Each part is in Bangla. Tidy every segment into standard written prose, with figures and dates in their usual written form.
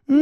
জমছে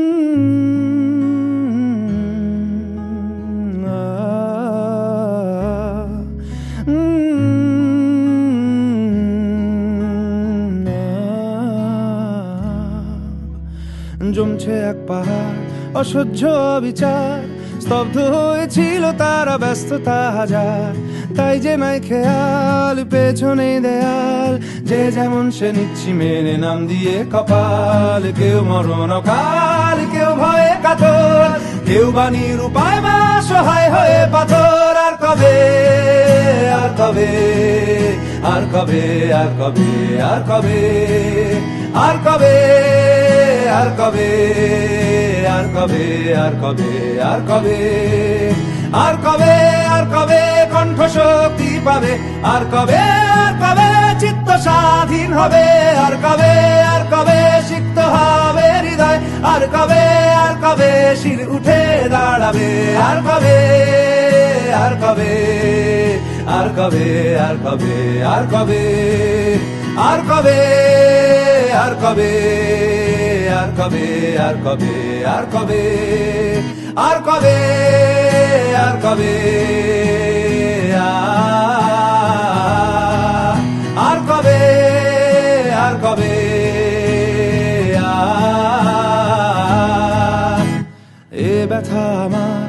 এক পাহাড় অসহ্য বিচার, স্তব্ধ হয়েছিল তারা ব্যস্ততা হাজার। তাই যে নাই খেয়াল পেছনে দেয়াল, যে যেমন সে নিচ্ছি মেনে নাম দিয়ে কপাল। কেউ মরণ কাল, কেউ ভয়ে কাতর, কেউ বাণীর উপায় বা সহায় হয়ে পাথর। আর কবে, আর কবে, আর কবে, আর কবে, আর কবে, আর কবে, আর কবে, আর কবে, আর কবে, আর কবে, আর কবে, আর কবে কণ্ঠ শক্তি পাবে? আর কবে, আর কবে চিত্ত স্বাধীন হবে? আর কবে, আর কবে সিক্ত হবে হৃদয়? আর কবে, আর কবে শির উঠে দাঁড়াবে? আর কবে, আর কবে, আর কবে, আর কবে, আর কবে, আর কবে, আর কবে, আর কবে, আর কবে, আর কবে, আর কবে, আর কবে, আর কবে, আর কবে, এ ব্যথা আমার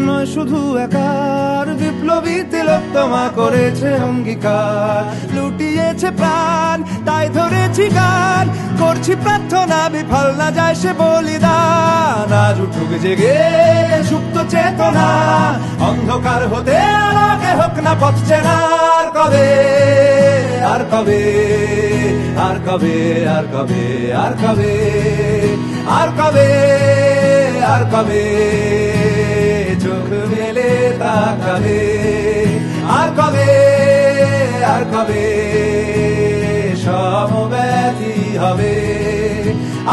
নয় শুধু একার, বিপ্লবী তিলোত্তমা করেছে অঙ্গীকার। লুটিয়েছে প্রাণ তাই ধরেছি গান, করছি প্রার্থনা বিফল না যায় সে বলিদান। আজ উঠুক জেগে সুপ্ত চেতনা, অন্ধকার হতে আলোকে হোক না পথ চেনা। আর কবে, আর কবে, আর কবে, আর কবে, আর কবে, আর কবে, আর কবে চোখ মেলে তাকাবে? আর কবে, আর কবে সমব্যথী হবে?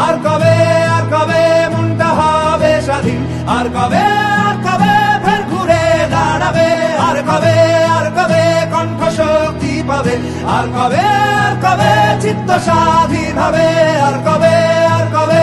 আর কবে, আর কবে মনটা হবে স্বাধীন? আর কবে, আর কবে ফের ঘুরে দাঁড়াবে? আর কবে, আর কবে কণ্ঠ শক্তি পাবে? আর কবে, আর কবে চিত্ত স্বাধীন হবে? আর কবে, আর কবে